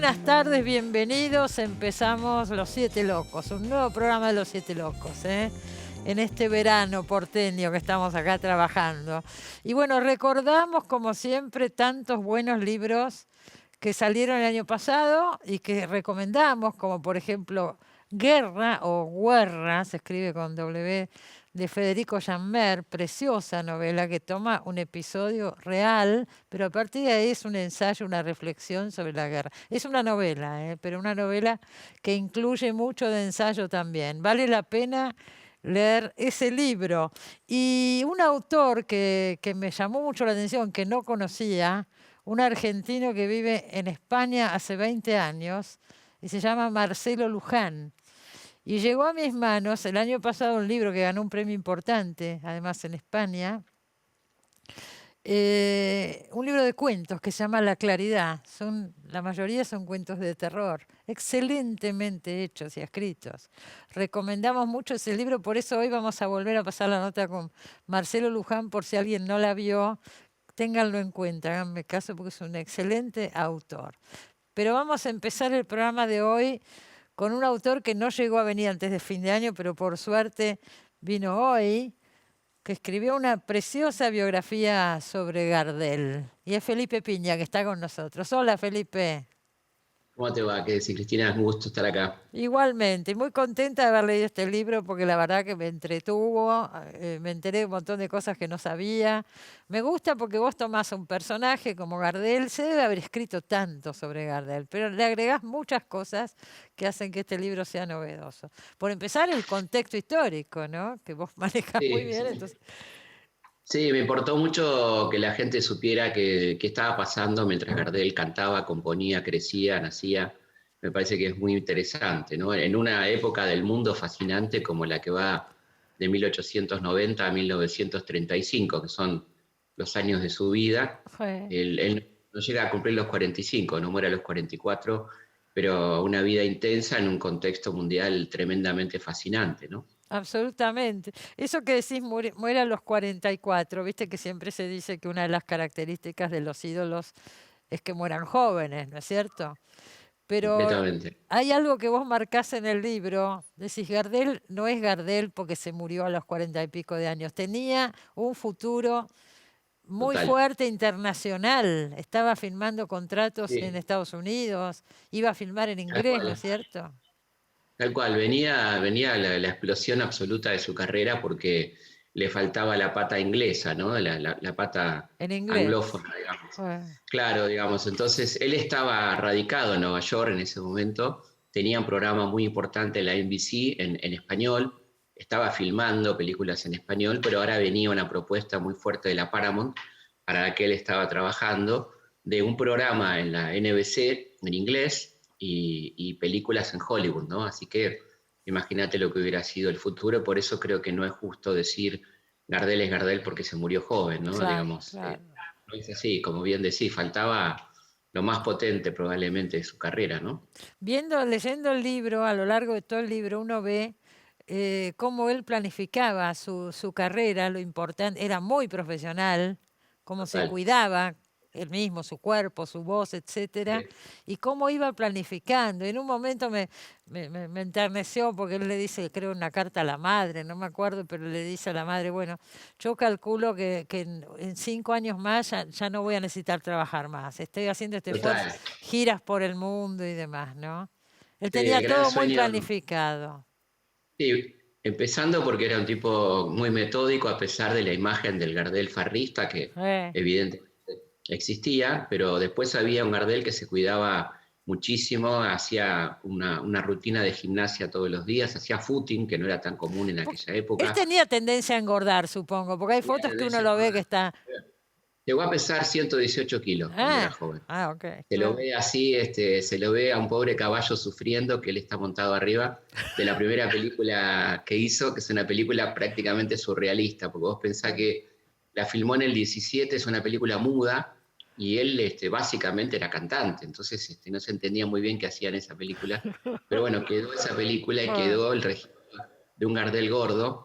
buenas tardes, bienvenidos. Empezamos Los Siete Locos, un nuevo programa de Los Siete Locos, en este verano porteño que estamos acá trabajando. Y bueno, recordamos como siempre tantos buenos libros que salieron el año pasado y que recomendamos, como por ejemplo Guerra o Guerra, se escribe con W, de Federico Jammer, preciosa novela que toma un episodio real, pero a partir de ahí es un ensayo, una reflexión sobre la guerra. Es una novela, pero una novela que incluye mucho de ensayo también. Vale la pena leer ese libro. Y un autor que me llamó mucho la atención, que no conocía, un argentino que vive en España hace 20 años, y se llama Marcelo Luján. Y llegó a mis manos el año pasado un libro que ganó un premio importante, además en España, un libro de cuentos que se llama La Claridad. La mayoría son cuentos de terror, excelentemente hechos y escritos. Recomendamos mucho ese libro, por eso hoy vamos a volver a pasar la nota con Marcelo Luján, por si alguien no la vio, ténganlo en cuenta, háganme caso porque es un excelente autor. Pero vamos a empezar el programa de hoy con un autor que no llegó a venir antes de fin de año, pero por suerte vino hoy, que escribió una preciosa biografía sobre Gardel. Y es Felipe Piña, que está con nosotros. Hola, Felipe. ¿Cómo te va? ¿Qué decir, Cristina? Un gusto estar acá. Igualmente, muy contenta de haber leído este libro porque la verdad que me entretuvo, me enteré de un montón de cosas que no sabía. Me gusta porque vos tomás un personaje como Gardel, se debe haber escrito tanto sobre Gardel, pero le agregás muchas cosas que hacen que este libro sea novedoso. Por empezar, el contexto histórico, ¿no? Que vos manejás muy Sí, bien, sí. entonces. Sí, me importó mucho que la gente supiera qué estaba pasando mientras Gardel cantaba, componía, crecía, nacía. Me parece que es muy interesante, ¿no? En una época del mundo fascinante como la que va de 1890 a 1935, que son los años de su vida. Fue. Él no llega a cumplir los 45, no muere a los 44, pero una vida intensa en un contexto mundial tremendamente fascinante, ¿no? Absolutamente. Eso que decís muere a los 44, viste que siempre se dice que una de las características de los ídolos es que mueran jóvenes, ¿no es cierto? Pero Completamente. hay algo que vos marcás en el libro, decís, Gardel no es Gardel porque se murió a los 40 y pico de años, tenía un futuro muy Total. fuerte internacional, estaba firmando contratos en Sí, Estados Unidos, iba a filmar en tal inglés, ¿no es cual. cierto? Tal cual. Venía la explosión absoluta de su carrera porque le faltaba la pata inglesa, ¿no? La pata En inglés. anglófona, digamos. Bueno, Claro, digamos. Entonces, él estaba radicado en Nueva York en ese momento, tenía un programa muy importante en la NBC en español, estaba filmando películas en español, pero ahora venía una propuesta muy fuerte de la Paramount para la que él estaba trabajando, de un programa en la NBC en inglés y películas en Hollywood, ¿no? Así que imagínate lo que hubiera sido el futuro, por eso creo que no es justo decir Gardel es Gardel porque se murió joven, ¿no? claro, Digamos, claro. no es así, como bien decís, faltaba lo más potente probablemente de su carrera, ¿no? Leyendo el libro, a lo largo de todo el libro, uno ve cómo él planificaba su carrera, lo importante, era muy profesional, cómo se Total. cuidaba él mismo, su cuerpo, su voz, etcétera, Sí, y cómo iba planificando. En un momento me enterneció porque él le dice, creo, una carta a la madre, no me acuerdo, pero le dice a la madre, bueno, yo calculo que en 5 años más ya no voy a necesitar trabajar más, estoy haciendo este esfuerzo, total. giras por el mundo y demás, ¿no? Él Sí, tenía el gran todo muy sueño. planificado. Sí, empezando porque era un tipo muy metódico a pesar de la imagen del Gardel farrista que Eh, evidentemente existía, pero después había un Gardel que se cuidaba muchísimo, hacía una rutina de gimnasia todos los días, hacía footing, que no era tan común en po- aquella Él época. tenía tendencia a engordar, supongo, porque hay Tenía fotos que uno tendencia lo a ve que engordar. está... Llegó a pesar 118 kilos cuando era joven. Ok, Se lo claro. ve así, se lo ve a un pobre caballo sufriendo que él está montado arriba de la primera película que hizo, que es una película prácticamente surrealista, porque vos pensás que la filmó en el 17, es una película muda, y él básicamente era cantante, entonces no se entendía muy bien qué hacía en esa película, pero bueno, quedó esa película y Ah, quedó el registro de un Gardel gordo,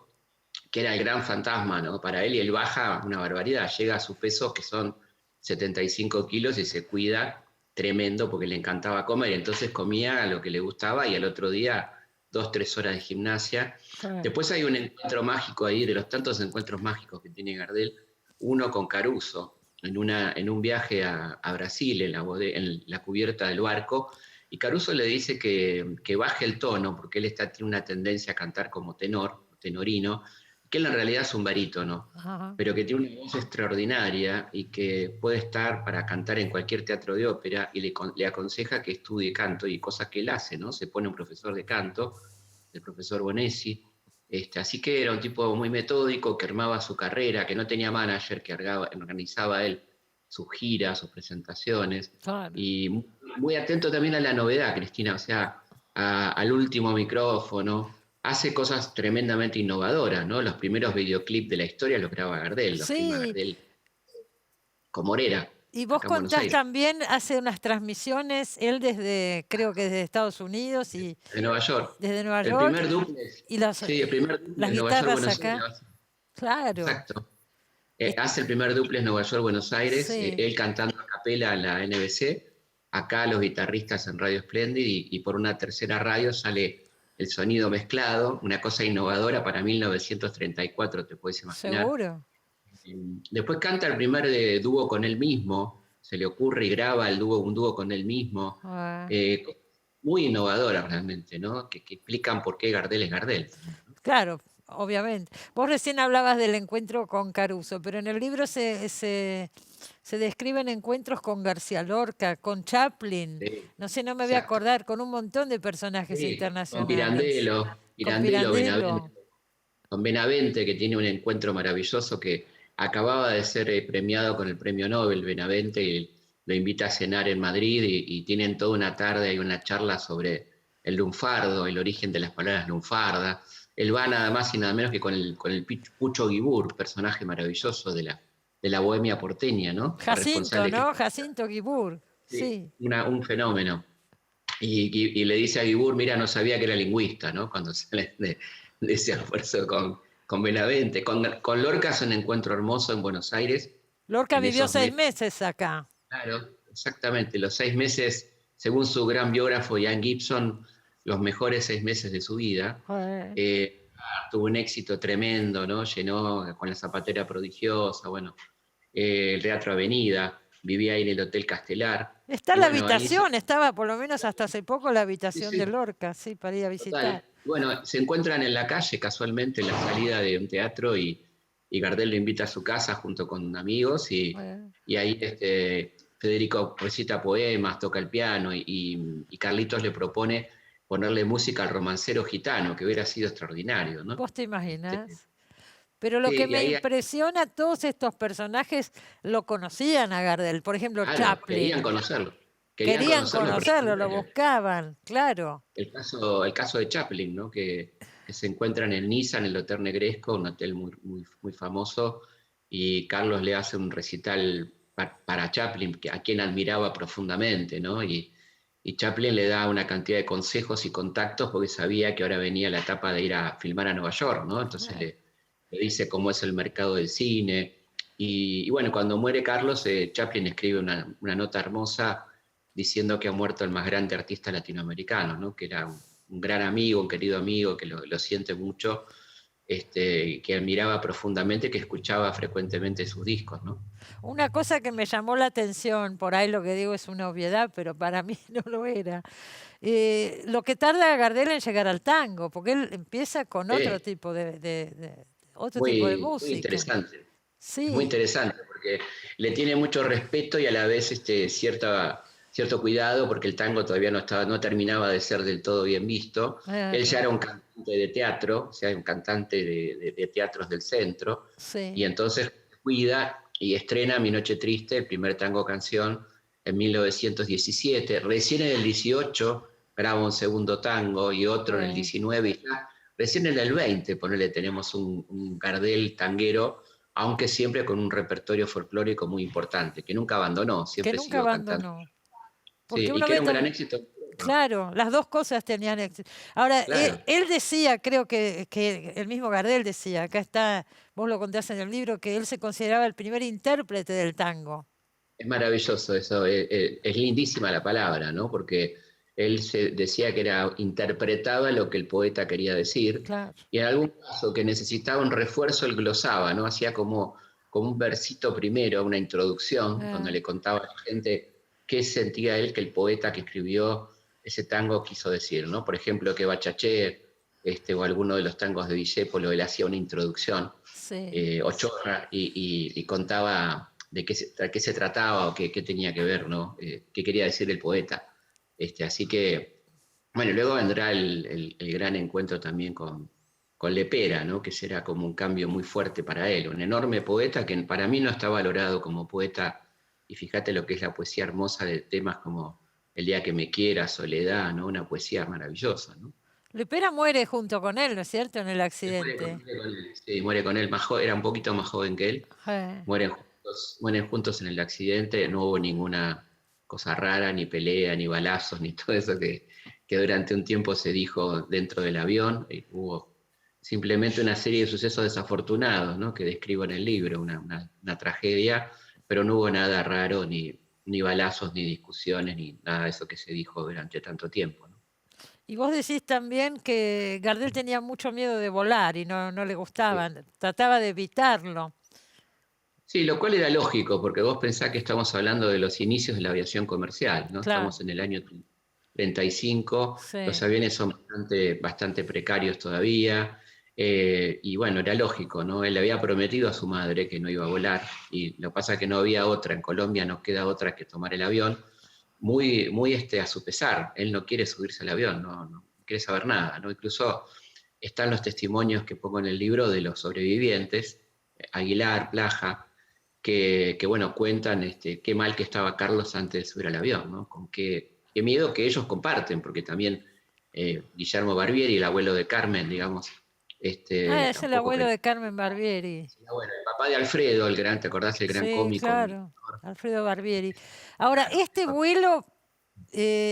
que era el gran fantasma, ¿no? Para él, y él baja una barbaridad, llega a sus pesos que son 75 kilos y se cuida tremendo porque le encantaba comer, entonces comía lo que le gustaba y al otro día 2, 3 horas de gimnasia. Claro. Después hay un encuentro mágico ahí, de los tantos encuentros mágicos que tiene Gardel, uno con Caruso, en un viaje a Brasil, en la cubierta del barco, y Caruso le dice que baje el tono, porque él tiene una tendencia a cantar como tenor, tenorino, que él en realidad es un barítono, Ajá. pero que tiene una voz extraordinaria y que puede estar para cantar en cualquier teatro de ópera, y le aconseja que estudie canto, y cosas que él hace, ¿no? Se pone un profesor de canto, el profesor Bonesi. Así que era un tipo muy metódico, que armaba su carrera, que no tenía manager, que organizaba él sus giras, sus presentaciones, Claro. y muy atento también a la novedad, Cristina, o sea, al último micrófono. Hace cosas tremendamente innovadoras, ¿no? Los primeros videoclips de la historia los graba Gardel, los filma Sí, Gardel con Morera, y vos acá en Buenos contás Aires, también, hace unas transmisiones, él creo que desde Estados Unidos y de Nueva York. desde Nueva El York, primer duplex, y sí, el primer duplex las de Nueva York, guitarras Buenos Aires, acá. Claro. exacto. Es- Hace el primer duplex Nueva York-Buenos Aires, sí, él cantando a capela en la NBC, acá los guitarristas en Radio Splendid, y por una tercera radio sale el sonido mezclado, una cosa innovadora para 1934, te puedes imaginar. seguro. Después canta el primer dúo con él mismo, se le ocurre y graba un dúo con él mismo, Ah, eh, muy innovadora realmente, ¿no? Que explican por qué Gardel es Gardel. claro, obviamente. Vos recién hablabas del encuentro con Caruso, pero en el libro se describen encuentros con García Lorca, con Chaplin, Sí, no sé, no me voy a exacto. acordar, con un montón de personajes Sí, con internacionales, Pirandello, con Pirandello, Benavente, Pirandello. con Benavente, que tiene un encuentro maravilloso, que acababa de ser premiado con el premio Nobel, Benavente, y lo invita a cenar en Madrid, y tienen toda una tarde y una charla sobre el lunfardo, el origen de las palabras lunfarda. Él va nada más y nada menos que con el Pucho Guibur, personaje maravilloso de la bohemia porteña, ¿no? Jacinto, Corresponsal ¿no? Jacinto Guibur, sí, sí. un fenómeno. Y le dice a Guibur, mira, no sabía que era lingüista, ¿no? Cuando sale de ese esfuerzo con Benavente. Con Lorca es un encuentro hermoso en Buenos Aires, Lorca en vivió esos seis meses. meses acá. Claro, exactamente, los 6 meses, según su gran biógrafo Ian Gibson, los mejores 6 meses de su vida. Eh, Tuvo un éxito tremendo, ¿no? Llenó con la Zapatera Prodigiosa, bueno, el Teatro Avenida, vivía ahí en el Hotel Castelar. Está Y la bueno, ahí habitación, estaba por lo menos hasta hace poco la sí, habitación de sí, Lorca, sí, para ir a visitar. total. Bueno, se encuentran en la calle casualmente en la salida de un teatro, y Gardel lo invita a su casa junto con amigos, Eh, y ahí Federico recita poemas, toca el piano, y Carlitos le propone ponerle música al romancero gitano, que hubiera sido extraordinario, ¿no? ¿Vos te Este, imaginás? Pero lo que sí, y me ahí, impresiona, todos estos personajes lo conocían a Gardel. Por ejemplo, claro, querían Chaplin. conocerlo. Querían Querían conocerlo por conocerlo, lo la buscaban, claro. el caso de Chaplin, ¿no? Que se encuentran en Niza, en el Hotel Negresco, un hotel muy, muy, muy famoso, y Carlos le hace un recital para Chaplin, a quien admiraba profundamente, ¿no? Y Chaplin le da una cantidad de consejos y contactos, porque sabía que ahora venía la etapa de ir a filmar a Nueva York, ¿no? Entonces Eh, le dice cómo es el mercado del cine. Y bueno, cuando muere Carlos, Chaplin escribe una nota hermosa diciendo que ha muerto el más grande artista latinoamericano, ¿no? Que era un gran amigo, un querido amigo, que lo siente mucho, que admiraba profundamente, que escuchaba frecuentemente sus discos, ¿no? Una cosa que me llamó la atención, por ahí lo que digo es una obviedad, pero para mí no lo era. Lo que tarda Gardel en llegar al tango, porque él empieza con otro Eh, tipo otro tipo de muy, muy música. interesante. Es muy Sí, interesante porque le tiene mucho respeto, y a la vez cierto cuidado, porque el tango todavía no terminaba de ser del todo bien visto. Él ya claro, era un cantante de teatro, o sea, un cantante de teatros del centro, y sí. entonces cuida y estrena Mi Noche Triste, el primer tango canción, en 1917. Recién en el 18 graba un segundo tango y otro en el eh, 19, y ya recién en el 20, ponele, tenemos un Gardel tanguero, aunque siempre con un repertorio folclórico muy importante, que nunca abandonó, que siempre nunca siguió cantando. abandonó. Sí, Porque y uno que ve era un gran también, éxito, ¿no? claro, las dos cosas tenían éxito. Ahora, Claro. él decía, creo que el mismo Gardel decía, acá está, vos lo contás en el libro, que él se consideraba el primer intérprete del tango. Es maravilloso eso, es lindísima la palabra, ¿no? Porque él decía que interpretaba lo que el poeta quería decir, Claro. y en algún caso que necesitaba un refuerzo, él glosaba, ¿no? Hacía como un versito primero, una introducción, donde Ah, le contaba a la gente qué sentía él que el poeta que escribió ese tango quiso decir, ¿no? Por ejemplo, que Bachaché, o alguno de los tangos de Discépolo, él hacía una introducción, sí. Ochorra, y contaba de qué se trataba o qué tenía que ver, ¿no? Qué quería decir el poeta. Así que, bueno, luego vendrá el gran encuentro también con Lepera, ¿no? Que será como un cambio muy fuerte para él, un enorme poeta que para mí no está valorado como poeta, y fíjate lo que es la poesía hermosa de temas como El día que me quiera, Soledad, ¿no? Una poesía maravillosa, ¿no? Lepera muere junto con él, ¿no es cierto? En el Él muere con, accidente. muere con él, sí, muere con él, era un poquito más joven que él. Eh, Mueren juntos en el accidente, no hubo ninguna cosa rara, ni pelea, ni balazos, ni todo eso que durante un tiempo se dijo dentro del avión. Hubo simplemente una serie de sucesos desafortunados, ¿no? Que describo en el libro, una tragedia, pero no hubo nada raro, ni balazos, ni discusiones, ni nada de eso que se dijo durante tanto tiempo, ¿no? Y vos decís también que Gardel tenía mucho miedo de volar y no le Sí. gustaba, trataba de evitarlo. Sí, lo cual era lógico, porque vos pensás que estamos hablando de los inicios de la aviación comercial, ¿no? Claro, Estamos en el año 35, los sí. aviones son bastante precarios todavía, y bueno, era lógico, ¿no? Él le había prometido a su madre que no iba a volar, y lo que pasa es que no había otra, en Colombia no queda otra que tomar el avión, muy a su pesar, él no quiere subirse al avión, no quiere saber nada, ¿no? Incluso están los testimonios que pongo en el libro de los sobrevivientes, Aguilar, Plaja, bueno, cuentan qué mal que estaba Carlos antes de subir al avión, ¿no? Con qué miedo que ellos comparten, porque también Guillermo Barbieri, el abuelo de Carmen, digamos, Ah, es el tampoco abuelo quería. de Carmen Barbieri. Bueno, el papá de Alfredo, el gran, ¿te acordás? El gran Sí, cómico. claro, Alfredo Barbieri. Ahora, Bueno, este vuelo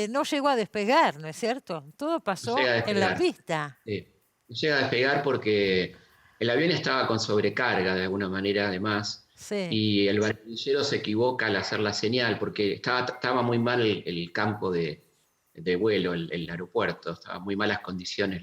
no llegó a despegar, ¿no es cierto? Todo no llega pasó a en la despegar. pista. Sí. No llega a despegar porque el avión estaba con sobrecarga de alguna manera, además, Sí, y el barquillero se equivoca al hacer la señal porque estaba muy mal el campo de vuelo, el aeropuerto, estaba muy malas condiciones,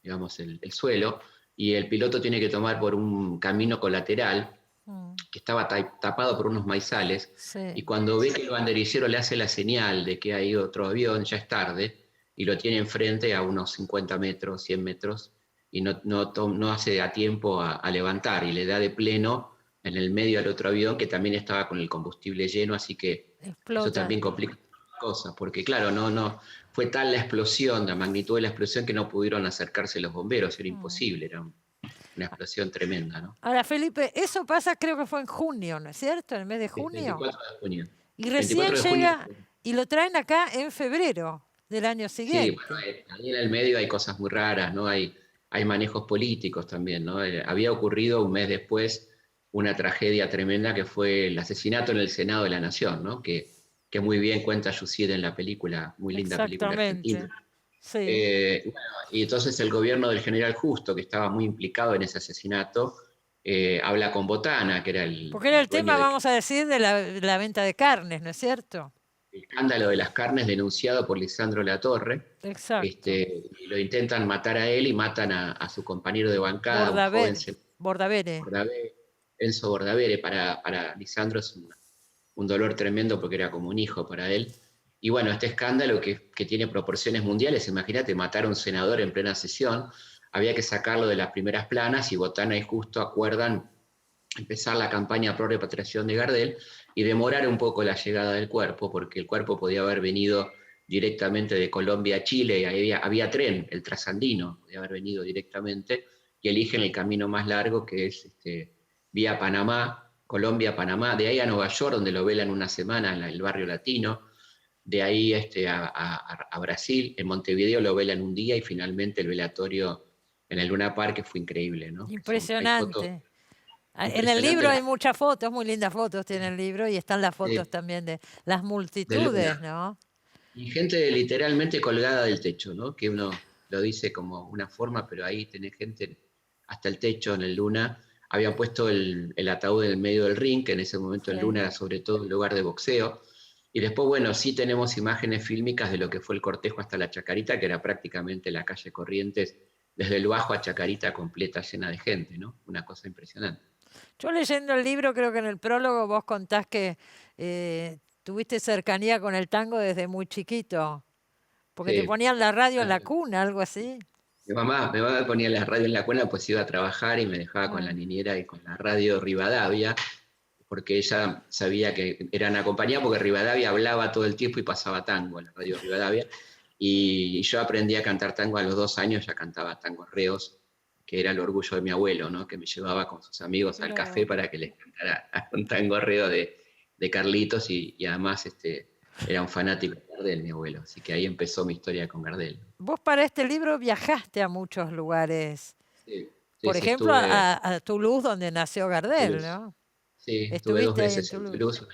digamos, el suelo, y el piloto tiene que tomar por un camino colateral mm, que estaba tapado por unos maizales, y sí, cuando ve que el banderillero le hace la señal de que hay otro avión, ya es tarde, y lo tiene enfrente a unos 50 metros, 100 metros, y no hace a tiempo a levantar, y le da de pleno en el medio al otro avión que también estaba con el combustible lleno, así que eso explota. también complica las cosas, porque claro, no, fue tal la explosión, la magnitud de la explosión que no pudieron acercarse los bomberos, era Mm. imposible, era una explosión tremenda, ¿no? Ahora, Felipe, eso pasa creo que fue en junio, ¿no es cierto? En el mes de Sí, junio. 24 de junio. Y recién 24 de junio. llega y lo traen acá en febrero del año Sí, bueno, siguiente. ahí en el medio hay cosas muy raras, ¿no? Hay manejos políticos también, ¿no? Había ocurrido un mes después una tragedia tremenda que fue el asesinato en el Senado de la Nación, ¿no? Que muy bien cuenta Yusid en la película, muy linda película argentina. Exactamente. Sí. Bueno, y entonces el gobierno del general Justo, que estaba muy implicado en ese asesinato, habla con Botana, que era Porque era el el tema, dueño de vamos a decir, de la venta de carnes, ¿no es cierto? el escándalo de las carnes denunciado por Lisandro Latorre. Exacto. Y lo intentan matar a él y matan a su compañero de bancada, un joven Bordavere. Bordavere, Enzo Bordavere. Para Lisandro es un dolor tremendo porque era como un hijo para él. Y bueno, este escándalo que tiene proporciones mundiales, imagínate, matar a un senador en plena sesión, había que sacarlo de las primeras planas y Botana y Justo acuerdan empezar la campaña pro repatriación de Gardel y demorar un poco la llegada del cuerpo, porque el cuerpo podía haber venido directamente de Colombia a Chile, y había tren, el trasandino, podía haber venido directamente, y eligen el camino más largo que es vía Panamá, Colombia-Panamá, de ahí a Nueva York, donde lo velan una semana en el barrio latino, de ahí a Brasil, en Montevideo lo velan un día, y finalmente el velatorio en el Luna Park, que fue increíble, ¿no? Hay fotos Impresionante. En el impresionantes libro hay muchas fotos, muy lindas fotos tiene el libro, y están las fotos de, también de las de multitudes, Luna. ¿no? Y gente literalmente colgada del techo, ¿no? Que uno lo dice como una forma, pero ahí tenés gente hasta el techo en el Luna. habían puesto el ataúd en el medio del ring, que en ese momento en Luna era sobre todo un lugar de boxeo. Y después, bueno, sí tenemos imágenes fílmicas de lo que fue el cortejo hasta la Chacarita, que era prácticamente la calle Corrientes, desde el Bajo a Chacarita completa, llena de gente, ¿no? Una cosa impresionante. Yo leyendo el libro, creo que en el prólogo vos contás que tuviste cercanía con el tango desde muy chiquito, porque te Sí. ponían la radio en la cuna, algo así. Mi mamá ponía la radio en la cuna, pues iba a trabajar y me dejaba con la Ah, niñera y con la radio Rivadavia, porque ella sabía que era una compañía, porque Rivadavia hablaba todo el tiempo y pasaba tango en la radio Rivadavia. Y yo aprendí a cantar tango a los 2 años, ya cantaba tangos reos, que era el orgullo de mi abuelo, ¿no? Que me llevaba con sus amigos al mira café vos. para que les cantara un tango reo de Carlitos y además era un fanático de Gardel, mi abuelo. Así que ahí empezó mi historia con Gardel. Vos para este libro viajaste a muchos lugares. Sí, sí, Por sí, ejemplo, estuve a Toulouse, donde nació en Gardel, Toulouse. ¿no? Sí, estuve dos Estuviste ahí en veces en Toulouse. Toulouse,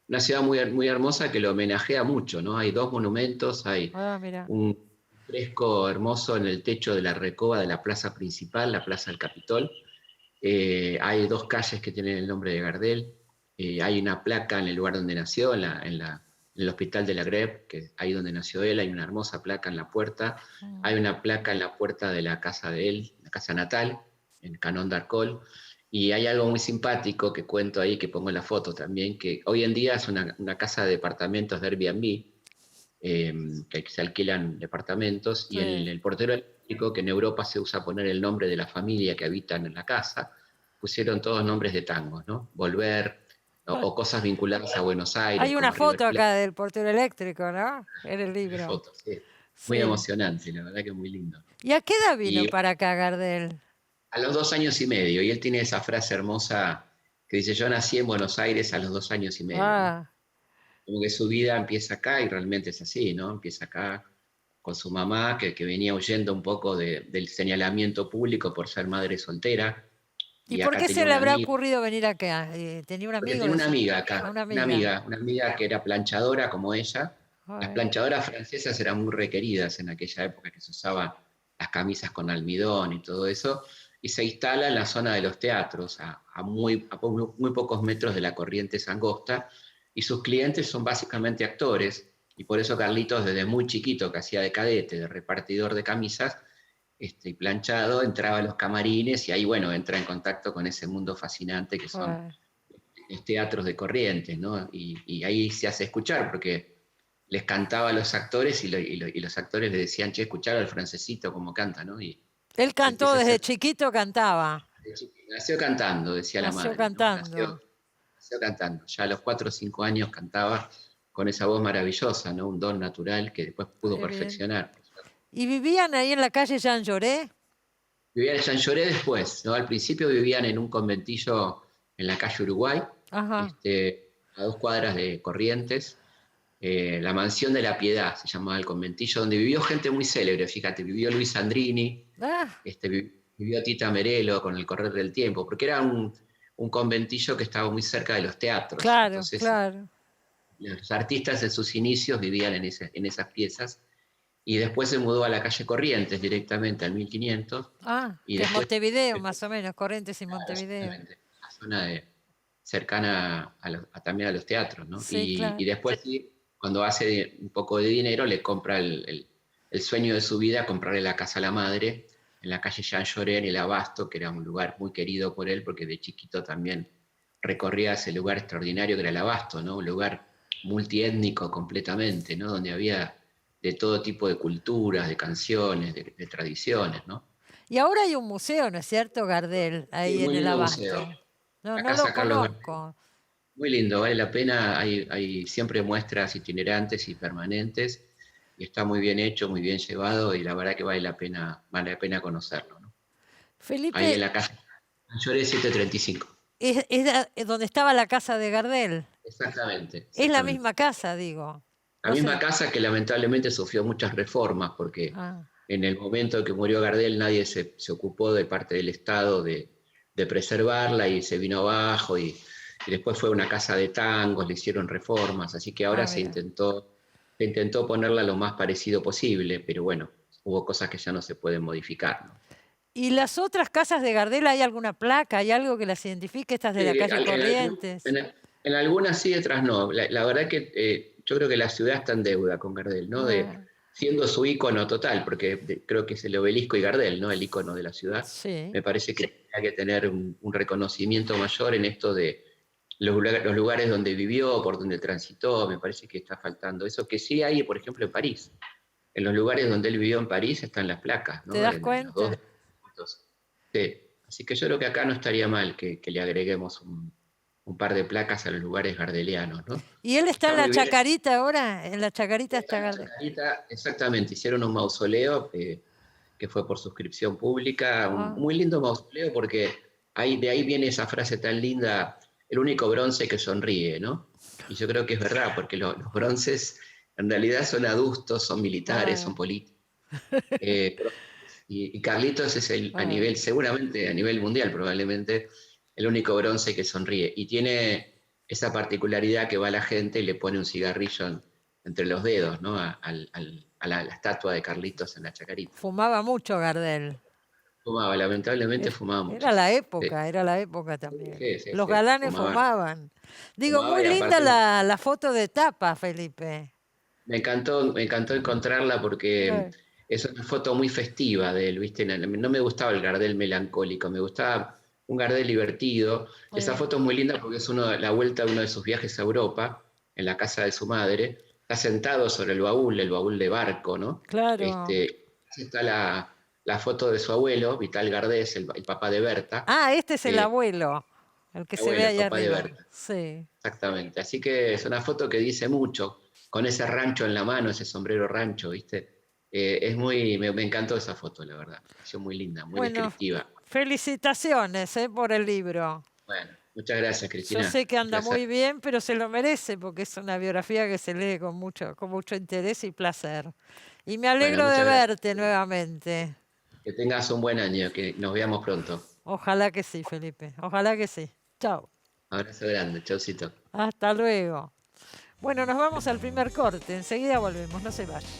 una ciudad muy hermosa que lo homenajea mucho, ¿no? Hay 2 monumentos, hay Ah, mira. un fresco hermoso en el techo de la recoba de la plaza principal, la Plaza del Capitol. Hay 2 calles que tienen el nombre de Gardel. Hay una placa en el lugar donde nació, en el Hospital de la Greve, que ahí donde nació él, hay una hermosa placa en la puerta. Mm. Hay una placa en la puerta de la casa de él, la casa natal, en Canon d'Arcol. Y hay algo muy simpático que cuento ahí, que pongo en la foto también, que hoy en día es una casa de departamentos de Airbnb, que se alquilan departamentos, y Sí. el portero eléctrico, que en Europa se usa poner el nombre de la familia que habitan en la casa, pusieron todos nombres de tangos, ¿no? Volver, Ah, o cosas vinculadas a Buenos Aires, hay una como River foto Plate, acá del portero eléctrico, ¿no? En el libro. fotos, sí. Muy Sí. emocionante, la verdad que muy lindo. ¿Y a qué edad vino Y para acá Gardel? a los 2 años y medio, y él tiene esa frase hermosa que dice, yo nací en Buenos Aires a los 2 años y medio, ¿no? Ah, Como que su vida empieza acá y realmente es así, ¿no? Empieza acá con su mamá, que venía huyendo un poco del señalamiento público por ser madre soltera, ¿y y por acá qué tenía se le una habrá amiga, ocurrido venir acá? ¿Tenía un porque amigo? tenía una Decía. amiga A acá, una amiga. una amiga que era planchadora como ella. Las Ay, planchadoras francesas eran muy requeridas en aquella época, que se usaban las camisas con almidón y todo eso, y se instala en la zona de los teatros, a muy pocos metros de la Corrientes Angosta, y sus clientes son básicamente actores, y por eso Carlitos desde muy chiquito, que hacía de cadete, de repartidor de camisas, y planchado, entraba a los camarines y ahí, bueno, entra en contacto con ese mundo fascinante que son ay. los teatros de Corrientes, ¿no? Y ahí se hace escuchar, porque les cantaba a los actores y los actores le decían, che, escuchar al francesito como canta, ¿no? Y Él cantó empieza a desde ser. chiquito, cantaba. Nació cantando, decía la Nació madre, ¿no? cantando. Nació cantando. Ya a los 4 o 5 años cantaba con esa voz maravillosa, ¿no? Un don natural que después pudo Qué bien. perfeccionar. ¿Y vivían ahí en la calle Jean Lloré? Vivían en San Lloré después, ¿no? Al principio vivían en un conventillo en la calle Uruguay, Ajá. a 2 cuadras de Corrientes. La Mansión de la Piedad se llamaba el conventillo, donde vivió gente muy célebre, fíjate, vivió Luis Sandrini, Ah, vivió Tita Merelo con el correr del tiempo, porque era un conventillo que estaba muy cerca de los teatros. claro, Entonces, claro. los artistas en sus inicios vivían en esas piezas, y después se mudó a la calle Corrientes directamente al 1500, Ah, y que es después, Montevideo, más o menos, Corrientes y Montevideo. exactamente, la zona cercana también a los teatros, ¿no? Sí, Y claro. después sí, cuando hace un poco de dinero, le compra el sueño de su vida, comprarle la casa a la madre, en la calle Jean Lloré, en el Abasto, que era un lugar muy querido por él, porque de chiquito también recorría ese lugar extraordinario que era el Abasto, ¿no? Un lugar multiétnico completamente, ¿no? Donde había de todo tipo de culturas, de canciones, de tradiciones, ¿no? Y ahora hay un museo, ¿no es cierto, Gardel, Sí, ahí en muy el lindo museo. Abasto? No, La no lo casa Carlos Gardel. conozco. Muy lindo, vale la pena. Hay siempre muestras itinerantes y permanentes, y está muy bien hecho, muy bien llevado, y la verdad que vale la pena conocerlo, ¿no? Ahí en Felipe, la calle Lloré 735. es donde estaba la casa de Gardel. Exactamente, Es la exactamente. misma casa, digo. La No misma sé. casa que lamentablemente sufrió muchas reformas, porque Ah, en el momento que murió Gardel nadie se ocupó de parte del Estado de preservarla, y se vino abajo, y después fue una casa de tangos, le hicieron reformas, así que ahora mira. se intentó ponerla lo más parecido posible, pero bueno, hubo cosas que ya no se pueden modificar, ¿no? ¿Y las otras casas de Gardel hay alguna placa, hay algo que las identifique, estas de la calle Corrientes? En algunas sí, otras no. La verdad que yo creo que la ciudad está en deuda con Gardel, ¿no? Siendo su ícono total, porque creo que es el Obelisco y Gardel, ¿no? El ícono de la ciudad. Sí. Me parece que hay que tener un reconocimiento mayor en esto de los lugares donde vivió, por donde transitó. Me parece que está faltando eso, que sí hay, por ejemplo, en París. En los lugares donde él vivió en París están las placas, ¿no? ¿Te das cuenta? Sí. Así que yo creo que acá no estaría mal que le agreguemos un par de placas a los lugares gardelianos, ¿no? ¿Y él está en la Chacarita ahora? ¿En la Chacarita está Gardel? Chacarita, exactamente, hicieron un mausoleo que fue por suscripción pública, un muy lindo mausoleo porque de ahí viene esa frase tan linda, el único bronce que sonríe, ¿no? Y yo creo que es verdad, porque los bronces en realidad son adustos, son militares, son políticos. Y Carlitos es a nivel, seguramente a nivel mundial probablemente, el único bronce que sonríe. Y tiene esa particularidad que va la gente y le pone un cigarrillo entre los dedos, ¿no? A la estatua de Carlitos en la Chacarita. Fumaba mucho Gardel. Fumaba, lamentablemente fumaba mucho. Era la época también. Sí, los galanes fumaban. Digo, fumaba, muy linda la foto de tapa, Felipe. Me encantó encontrarla porque es una foto muy festiva de él, ¿viste? No me gustaba el Gardel melancólico, me gustaba un Gardel divertido. Esa foto es muy linda porque es la vuelta de uno de sus viajes a Europa, en la casa de su madre. Está sentado sobre el baúl de barco, ¿no? Claro. Está la foto de su abuelo, Vital Gardés, el papá de Berta. Este es el abuelo, el que se ve ahí arriba. Sí. Exactamente. Así que es una foto que dice mucho, con ese rancho en la mano, ese sombrero rancho, ¿viste? Me encantó esa foto, la verdad. Es muy linda, muy descriptiva. Felicitaciones por el libro. Bueno, muchas gracias, Cristina. Yo sé que anda muy bien, pero se lo merece porque es una biografía que se lee con mucho interés y placer. Y me alegro de verte nuevamente. Que tengas un buen año, que nos veamos pronto. Ojalá que sí, Felipe. Ojalá que sí. Chao. Abrazo grande, chaucito. Hasta luego. Bueno, nos vamos al primer corte. Enseguida volvemos, no se vayan.